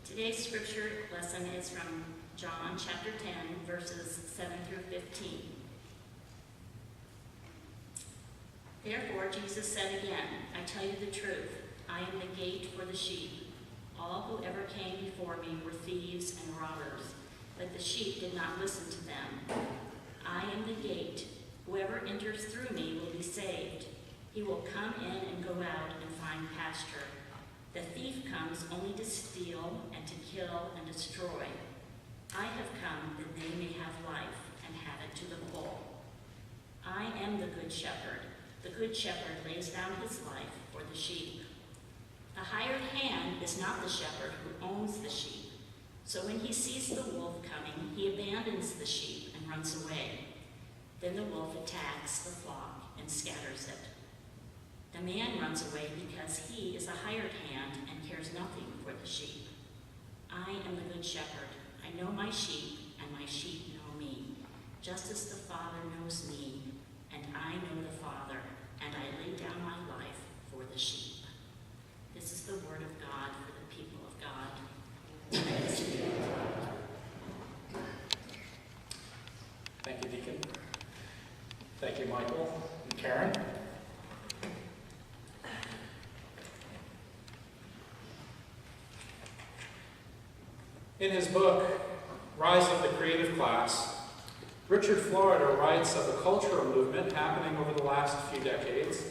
Today's scripture lesson is from John chapter 10, verses 7 through 15. Therefore Jesus said again, I tell you the truth, I am the gate for the sheep. All who ever came before me were thieves and robbers, but the sheep did not listen to them. I am the gate. Whoever enters through me will be saved. He will come in and go out and find pasture. The thief comes only to steal and to kill and destroy. I have come that they may have life and have it to the full. I am the good shepherd. The good shepherd lays down his life for the sheep. A hired hand is not the shepherd who owns the sheep. So when he sees the wolf coming, he abandons the sheep and runs away. Then the wolf attacks the flock and scatters it. The man runs away because he is a hired hand and cares nothing for the sheep. I am the good shepherd. I know my sheep, and my sheep know me, just as the Father knows me, and I know the Father, and I lay down my life for the sheep. This is the word of God for the people of God. Thanks be to God. Thank you, Deacon. Thank you, Michael and Karen. In his book, Rise of the Creative Class, Richard Florida writes of a cultural movement happening over the last few decades,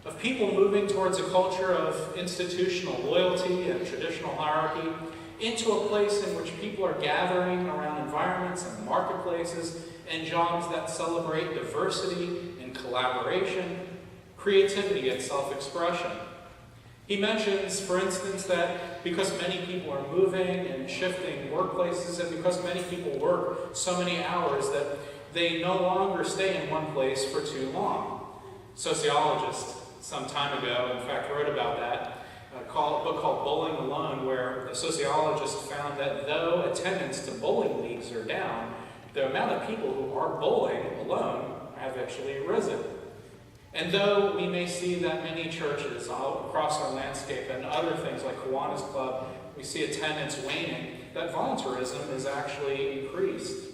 of people moving towards a culture of institutional loyalty and traditional hierarchy into a place in which people are gathering around environments and marketplaces and jobs that celebrate diversity and collaboration, creativity and self-expression. He mentions, for instance, that because many people are moving and shifting workplaces and because many people work so many hours that they no longer stay in one place for too long. Sociologists some time ago, in fact, wrote about that, a book called Bowling Alone, where a sociologist found that though attendance to bowling leagues are down, the amount of people who are bowling alone have actually risen. And though we may see that many churches all across our landscape and other things like Kiwanis Club, we see attendance waning, that volunteerism is actually increased.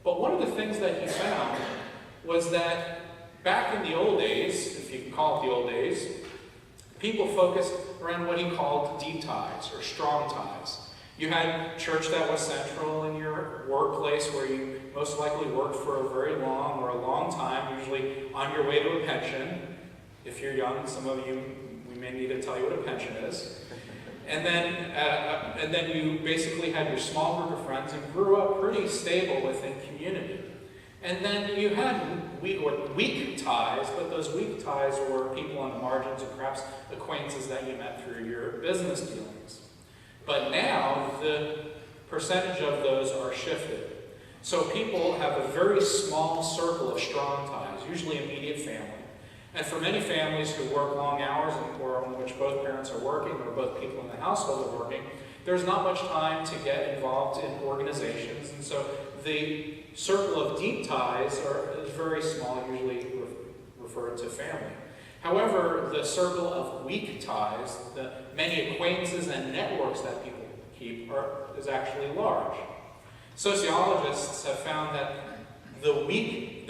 But one of the things that he found was that back in the old days, if you can call it the old days, people focused around what he called deep ties or strong ties. You had church that was central in your workplace where you most likely worked for a very long or a long time, usually on your way to a pension. If you're young, some of you, we may need to tell you what a pension is. And then you basically had your small group of friends and grew up pretty stable within community. And then you had weak ties, but those weak ties were people on the margins or perhaps acquaintances that you met through your business dealings. But now, the percentage of those are shifted. So people have a very small circle of strong ties, usually immediate family. And for many families who work long hours or in which both parents are working or both people in the household are working, there's not much time to get involved in organizations. And so the circle of deep ties is very small, usually referred to family. However, the circle of weak ties, the many acquaintances and networks that people keep, is actually large. Sociologists have found that the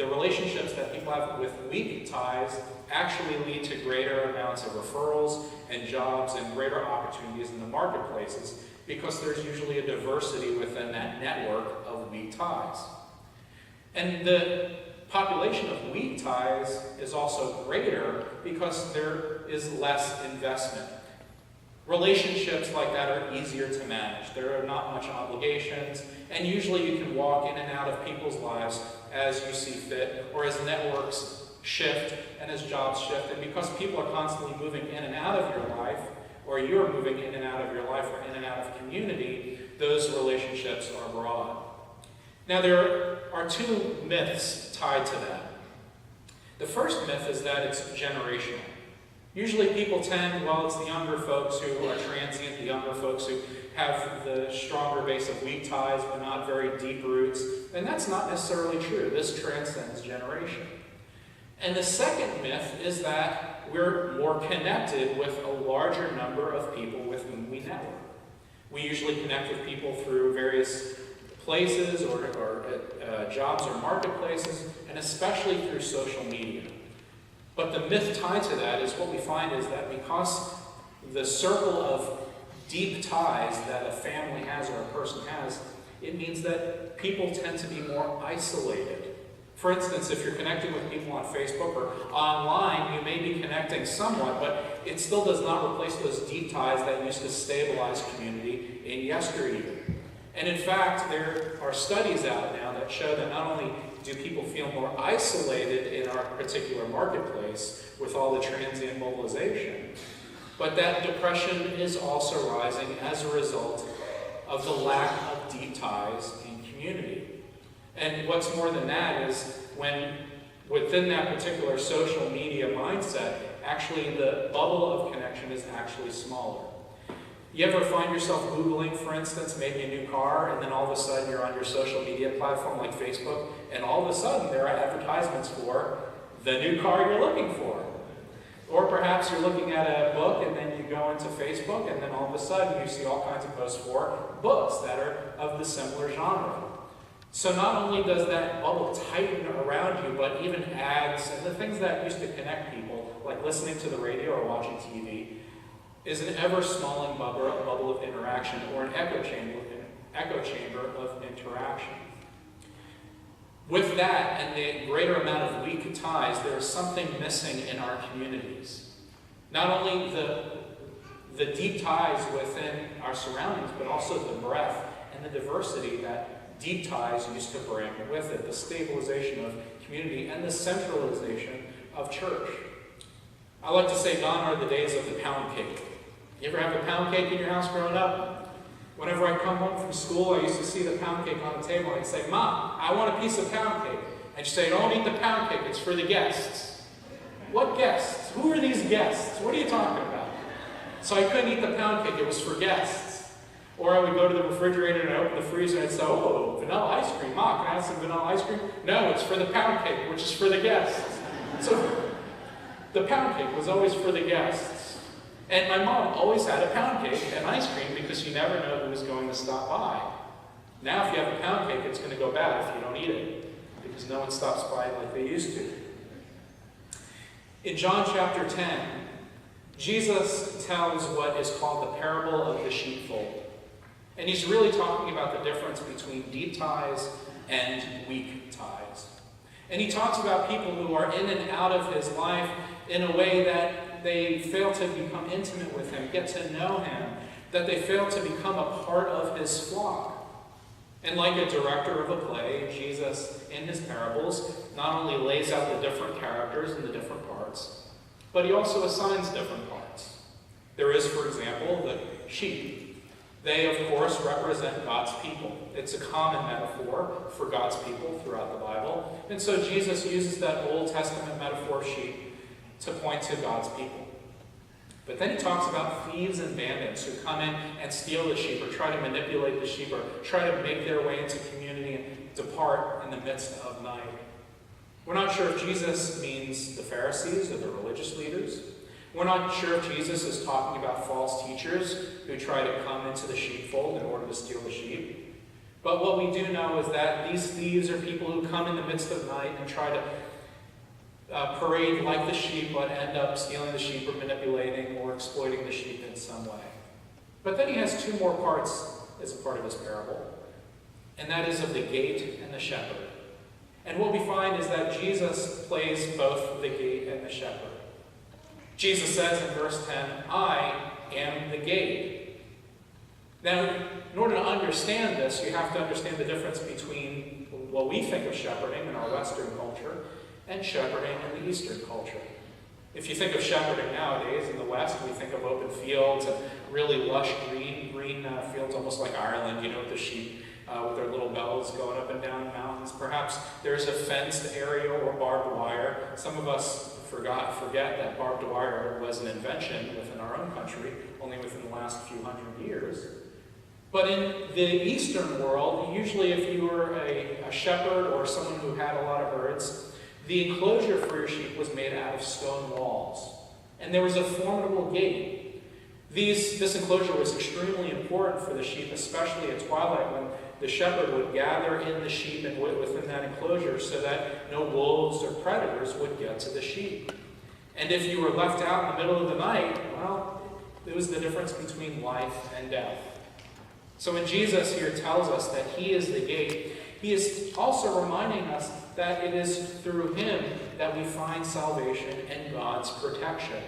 relationships that people have with weak ties actually lead to greater amounts of referrals and jobs and greater opportunities in the marketplaces because there's usually a diversity within that network of weak ties. And the population of weak ties is also greater because there is less investment. Relationships like that are easier to manage. There are not much obligations, and usually you can walk in and out of people's lives as you see fit, or as networks shift and as jobs shift. And because people are constantly moving in and out of your life, or you're moving in and out of your life or in and out of community, those relationships are broad. Now, there are two myths tied to that. The first myth is that it's generational. Usually people tend, well, it's the younger folks who are transient, the younger folks who have the stronger base of weak ties but not very deep roots. And that's not necessarily true. This transcends generation. And the second myth is that we're more connected with a larger number of people with whom we network. We usually connect with people through various places or jobs or marketplaces, and especially through social media. But the myth tied to that is what we find is that because the circle of deep ties that a family has or a person has, it means that people tend to be more isolated. For instance, if you're connecting with people on Facebook or online, you may be connecting somewhat, but it still does not replace those deep ties that used to stabilize community in yesteryear. And in fact, there are studies out now that show that not only do people feel more isolated in our particular marketplace with all the transient mobilization, but that depression is also rising as a result of the lack of deep ties in community. And what's more than that is when within that particular social media mindset, actually the bubble of connection is actually smaller. You ever find yourself Googling, for instance, maybe a new car, and then all of a sudden you're on your social media platform like Facebook, and all of a sudden there are advertisements for the new car you're looking for. Or perhaps you're looking at a book, and then you go into Facebook, and then all of a sudden you see all kinds of posts for books that are of the similar genre. So not only does that bubble tighten around you, but even ads and the things that used to connect people, like listening to the radio or watching TV, is an ever-smalling bubble of interaction, or an echo chamber of interaction. With that and the greater amount of weak ties, there is something missing in our communities. Not only the deep ties within our surroundings, but also the breadth and the diversity that deep ties used to bring with it, the stabilization of community and the centralization of church. I like to say gone are the days of the pound cake. You ever have a pound cake in your house growing up? Whenever I come home from school, I used to see the pound cake on the table, and I'd say, "Mom, I want a piece of pound cake." And she'd say, "Don't eat the pound cake, it's for the guests." What guests? Who are these guests? What are you talking about? So I couldn't eat the pound cake, it was for guests. Or I would go to the refrigerator and I open the freezer and I'd say, "Oh, vanilla ice cream. Mom, can I have some vanilla ice cream?" "No, it's for the pound cake, which is for the guests." So the pound cake was always for the guests. And my mom always had a pound cake and ice cream because you never know who was going to stop by. Now if you have a pound cake, it's going to go bad if you don't eat it, because no one stops by like they used to. In John chapter 10, Jesus tells what is called the parable of the sheepfold. And he's really talking about the difference between deep ties and weak ties. And he talks about people who are in and out of his life in a way that they fail to become intimate with him, get to know him, that they fail to become a part of his flock. And like a director of a play, Jesus, in his parables, not only lays out the different characters and the different parts, but he also assigns different parts. There is, for example, the sheep. They, of course, represent God's people. It's a common metaphor for God's people throughout the Bible. And so Jesus uses that Old Testament metaphor of sheep to point to God's people. But then he talks about thieves and bandits who come in and steal the sheep, or try to manipulate the sheep, or try to make their way into community and depart in the midst of night. We're not sure if Jesus means the Pharisees or the religious leaders. We're not sure if Jesus is talking about false teachers who try to come into the sheepfold in order to steal the sheep. But what we do know is that these thieves are people who come in the midst of night and try to parade like the sheep, but end up stealing the sheep or manipulating or exploiting the sheep in some way. But then he has two more parts as a part of his parable, and that is of the gate and the shepherd. And what we find is that Jesus plays both the gate and the shepherd. Jesus says in verse 10, "I am the gate." Now, in order to understand this, you have to understand the difference between what we think of shepherding in our Western culture and shepherding in the Eastern culture. If you think of shepherding nowadays in the West, we think of open fields and really lush green fields, almost like Ireland, with the sheep with their little bells going up and down the mountains. Perhaps there's a fenced area or barbed wire. Some of us forget that barbed wire was an invention within our own country, only within the last few hundred years. But in the Eastern world, usually if you were a shepherd or someone who had a lot of herds, the enclosure for your sheep was made out of stone walls. And there was a formidable gate. This enclosure was extremely important for the sheep, especially at twilight when the shepherd would gather in the sheep and within that enclosure so that no wolves or predators would get to the sheep. And if you were left out in the middle of the night, well, it was the difference between life and death. So when Jesus here tells us that he is the gate, he is also reminding us that it is through him that we find salvation and God's protection.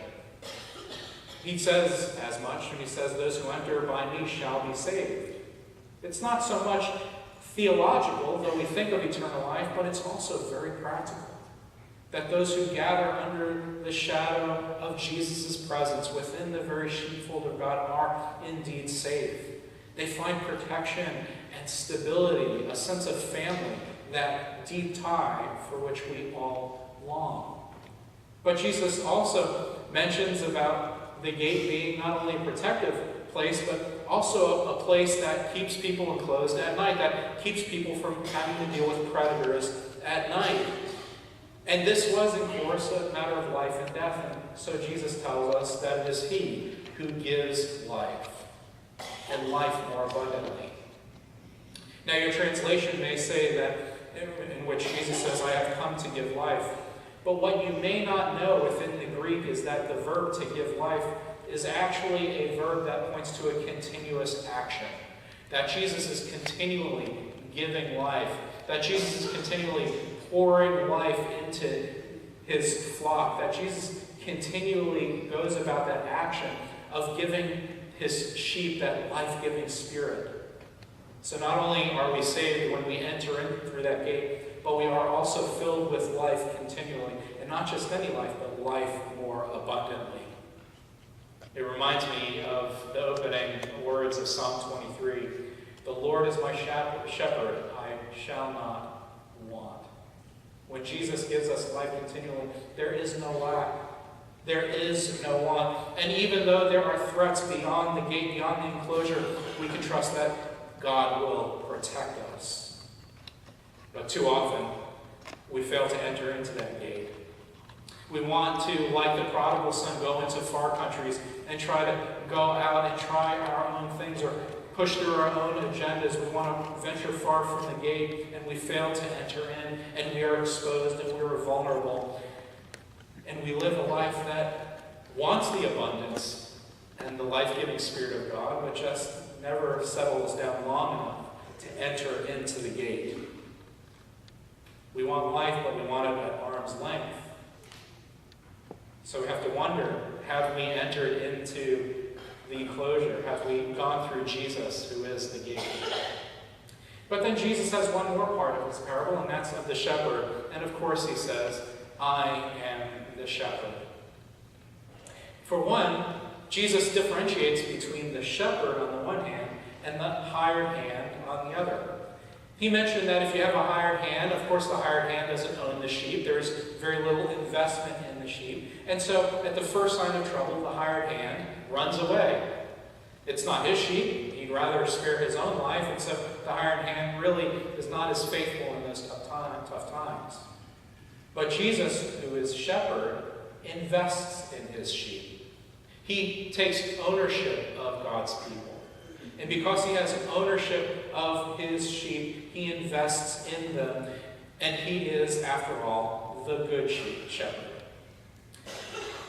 He says as much when he says, "Those who enter by me shall be saved." It's not so much theological, though we think of eternal life, but it's also very practical. That those who gather under the shadow of Jesus' presence within the very sheepfold of God are indeed saved. They find protection and stability, a sense of family, that deep tie for which we all long. But Jesus also mentions about the gate being not only a protective place, but also a place that keeps people enclosed at night, that keeps people from having to deal with predators at night. And this was, of course, a matter of life and death. And so Jesus tells us that it is he who gives life, and life more abundantly. Now, your translation may say that, in which Jesus says, "I have come to give life." But what you may not know within the Greek is that the verb to give life is actually a verb that points to a continuous action. That Jesus is continually giving life. That Jesus is continually pouring life into his flock. That Jesus continually goes about that action of giving his sheep that life-giving spirit. So not only are we saved when we enter in through that gate, but we are also filled with life continually. And not just any life, but life more abundantly. It reminds me of the opening words of Psalm 23. "The Lord is my shepherd, I shall not want." When Jesus gives us life continually, there is no lack. There is no want. And even though there are threats beyond the gate, beyond the enclosure, we can trust that God will protect us. But too often, we fail to enter into that gate. We want to, like the prodigal son, go into far countries and try to go out and try our own things or push through our own agendas. We want to venture far from the gate, and we fail to enter in, and we are exposed, and we are vulnerable. And we live a life that wants the abundance and the life-giving Spirit of God, but just never settles down long enough to enter into the gate. We want life, but we want it at arm's length. So we have to wonder, have we entered into the enclosure? Have we gone through Jesus, who is the gate? But then Jesus has one more part of his parable, and that's of the shepherd. And of course he says, "I am the shepherd." For one, Jesus differentiates between the shepherd on the one hand and the hired hand on the other. He mentioned that if you have a hired hand, of course the hired hand doesn't own the sheep. There's very little investment in the sheep. And so at the first sign of trouble, the hired hand runs away. It's not his sheep. He'd rather spare his own life, and so the hired hand really is not as faithful in those tough times. But Jesus, who is shepherd, invests in his sheep. He takes ownership of God's people. And because he has ownership of his sheep, he invests in them. And he is, after all, the good shepherd.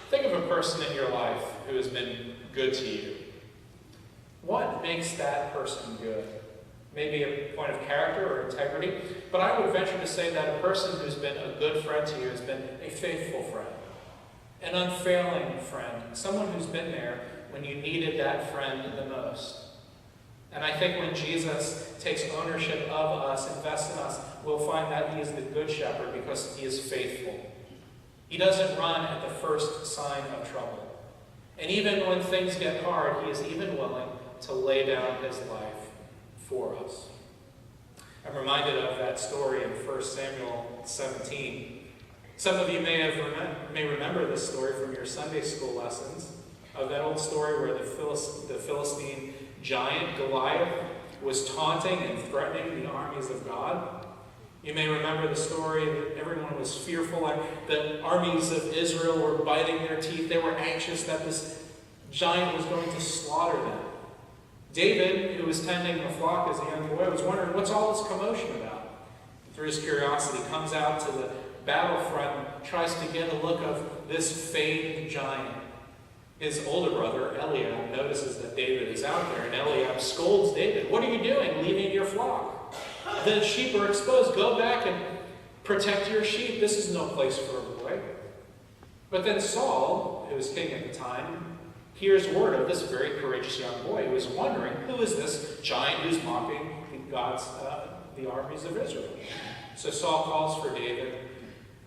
Think of a person in your life who has been good to you. What makes that person good? Maybe a point of character or integrity. But I would venture to say that a person who's been a good friend to you has been a faithful friend, an unfailing friend, someone who's been there when you needed that friend the most. And I think when Jesus takes ownership of us, invests in us, we'll find that he is the good shepherd because he is faithful. He doesn't run at the first sign of trouble. And even when things get hard, he is even willing to lay down his life for us. I'm reminded of that story in 1 Samuel 17. Some of you may remember this story from your Sunday school lessons, of that old story where the Philistine giant Goliath was taunting and threatening the armies of God. You may remember the story that everyone was fearful. The armies of Israel were biting their teeth. They were anxious that this giant was going to slaughter them. David, who was tending the flock as a young boy, was wondering, what's all this commotion about? Through his curiosity, comes out to the battlefront, tries to get a look of this famed giant. His older brother, Eliab, notices that David is out there, and Eliab scolds David. What are you doing, leaving your flock? The sheep are exposed. Go back and protect your sheep. This is no place for a boy. But then Saul, who was king at the time, hears word of this very courageous young boy who is wondering, who is this giant who's mocking the armies of Israel? So Saul calls for David.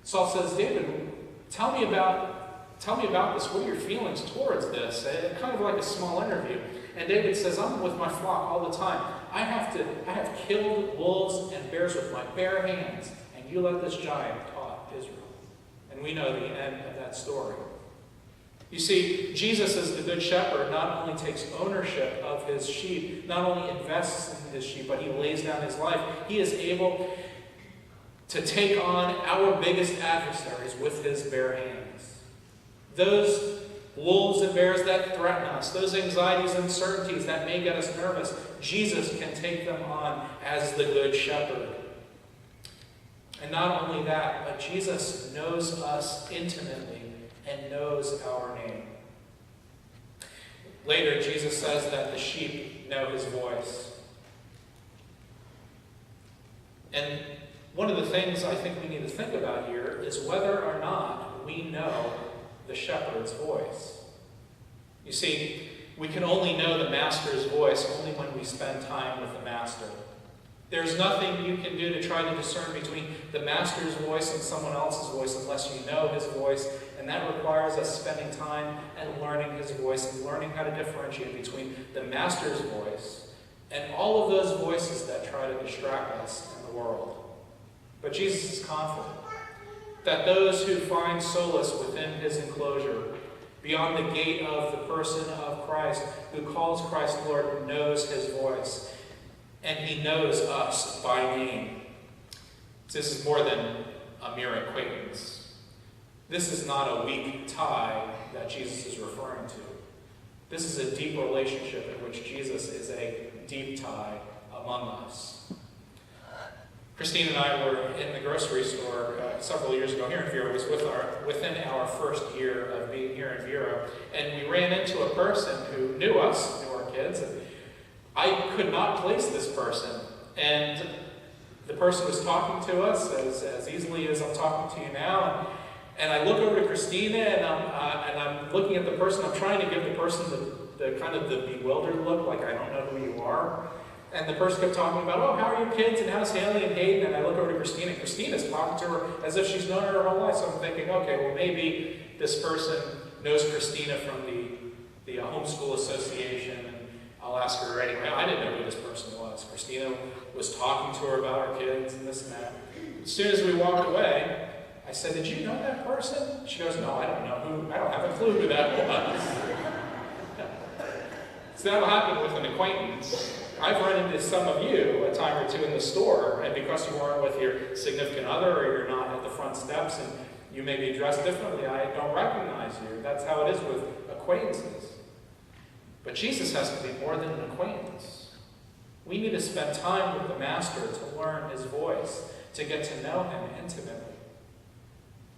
Saul says, David, tell me about this. What are your feelings towards this? Kind of like a small interview. And David says, I'm with my flock all the time. I have killed wolves and bears with my bare hands, and you let this giant taunt Israel. And we know the end of that story. You see, Jesus as the Good Shepherd not only takes ownership of his sheep, not only invests in his sheep, but he lays down his life. He is able to take on our biggest adversaries with his bare hands. Those wolves and bears that threaten us, those anxieties and uncertainties that may get us nervous, Jesus can take them on as the Good Shepherd. And not only that, but Jesus knows us intimately and knows our name. Later, Jesus says that the sheep know his voice. And one of the things I think we need to think about here is whether or not we know the shepherd's voice. You see, we can only know the master's voice only when we spend time with the master. There's nothing you can do to try to discern between the master's voice and someone else's voice unless you know his voice, and that requires us spending time and learning his voice and learning how to differentiate between the master's voice and all of those voices that try to distract us in the world. But Jesus is confident that those who find solace within his enclosure, beyond the gate of the person of Christ, who calls Christ Lord, knows his voice. And he knows us by name. This is more than a mere acquaintance. This is not a weak tie that Jesus is referring to. This is a deep relationship in which Jesus is a deep tie among us. Christine and I were in the grocery store several years ago here in Vera. It was within our first year of being here in Vera. And we ran into a person who knew us, knew our kids. And I could not place this person. And the person was talking to us as easily as I'm talking to you now. And I look over to Christina, and I'm looking at the person. I'm trying to give the person the kind of the bewildered look, like I don't know who you are. And the person kept talking about, oh, how are your kids, and how's Haley and Hayden? And I look over to Christina, and Christina's talking to her as if she's known her whole life. So I'm thinking, okay, well, maybe this person knows Christina from the homeschool association, and I'll ask her anyway. I didn't know who this person was. Christina was talking to her about her kids and this and that. As soon as we walked away, I said, did you know that person? She goes, no, I don't know who, I don't have a clue who that was. So that'll happen with an acquaintance. I've run into some of you a time or two in the store, and because you aren't with your significant other or you're not at the front steps and you may be dressed differently, I don't recognize you. That's how it is with acquaintances. But Jesus has to be more than an acquaintance. We need to spend time with the Master to learn his voice, to get to know him intimately.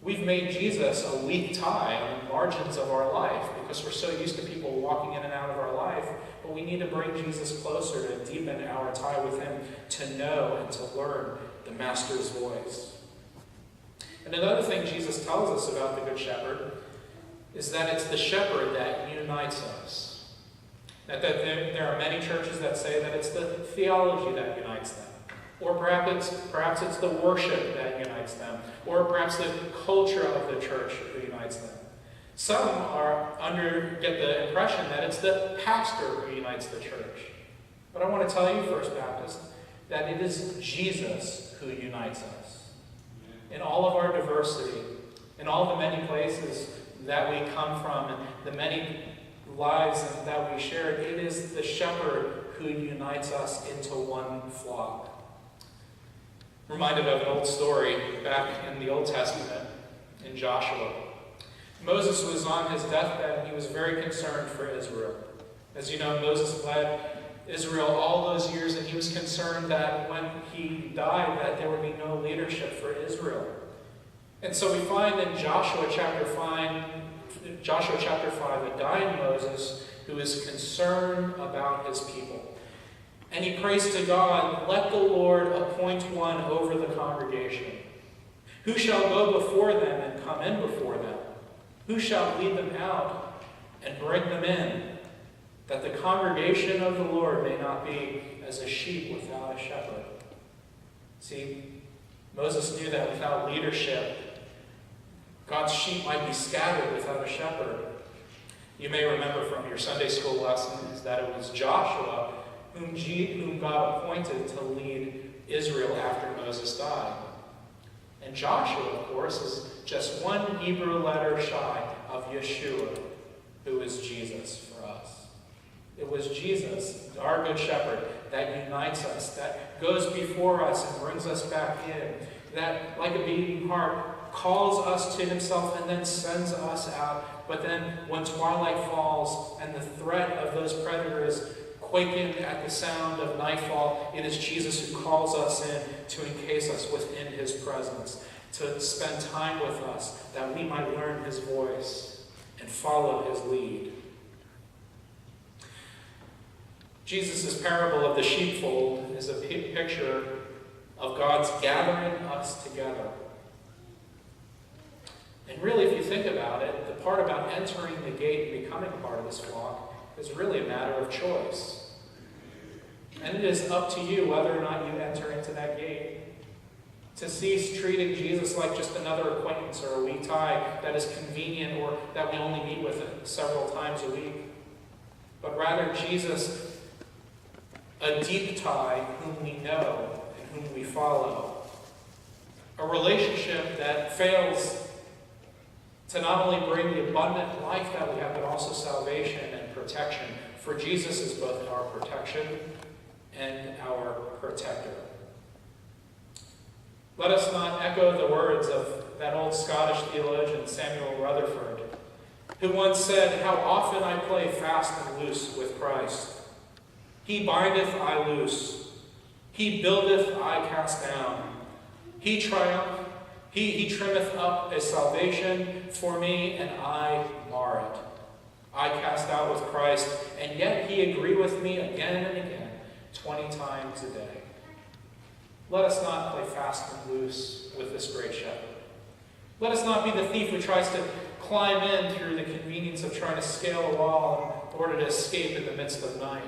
We've made Jesus a weak tie on the margins of our life because we're so used to people walking in and out of our life, but we need to bring Jesus closer to deepen our tie with him, to know and to learn the Master's voice. And another thing Jesus tells us about the Good Shepherd is that it's the shepherd that unites us. That there are many churches that say that it's the theology that unites them. Or perhaps it's the worship that unites them. Or perhaps the culture of the church that unites them. Some get the impression that it's the pastor who unites the church. But I want to tell you, First Baptist, that it is Jesus who unites us. In all of our diversity, in all the many places that we come from, and the many lives that we share, it is the shepherd who unites us into one flock. Reminded of an old story back in the Old Testament, in Joshua. Moses was on his deathbed, and he was very concerned for Israel. As you know, Moses led Israel all those years, and he was concerned that when he died, that there would be no leadership for Israel. And so we find in Joshua chapter 5, a dying Moses who is concerned about his people. And he prays to God, "Let the Lord appoint one over the congregation. Who shall go before them and come in before them? Who shall lead them out and bring them in? That the congregation of the Lord may not be as a sheep without a shepherd." See, Moses knew that without leadership, God's sheep might be scattered without a shepherd. You may remember from your Sunday school lessons that it was Joshua whom God appointed to lead Israel after Moses died. And Joshua, of course, is just one Hebrew letter shy of Yeshua, who is Jesus for us. It was Jesus, our good shepherd, that unites us, that goes before us and brings us back in, that, like a beating heart, calls us to himself and then sends us out. But then when twilight falls and the threat of those predators quaking at the sound of nightfall, it is Jesus who calls us in to encase us within his presence, to spend time with us, that we might learn his voice and follow his lead. Jesus' parable of the sheepfold is a picture of God's gathering us together. And really, if you think about it, the part about entering the gate and becoming part of this flock is really a matter of choice. And it is up to you whether or not you enter into that gate. To cease treating Jesus like just another acquaintance or a wee tie that is convenient or that we only meet with several times a week. But rather Jesus, a deep tie whom we know and whom we follow. A relationship that fails to not only bring the abundant life that we have, but also salvation and protection. For Jesus is both our protection and our protector. Let us not echo the words of that old Scottish theologian Samuel Rutherford, who once said, "How often I play fast and loose with Christ. He bindeth, I loose. He buildeth, I cast down. He triumpheth. He trimmeth up a salvation for me, and I mar it. I cast out with Christ, and yet he agree with me again and again, 20 times a day." Let us not play fast and loose with this great shepherd. Let us not be the thief who tries to climb in through the convenience of trying to scale a wall in order to escape in the midst of night,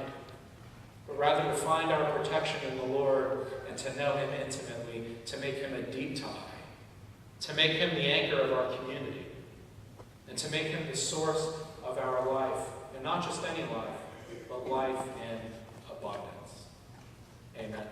but rather to find our protection in the Lord and to know him intimately, to make him a deep tie, to make him the anchor of our community, and to make him the source of our life, and not just any life, but life in abundance. Amen.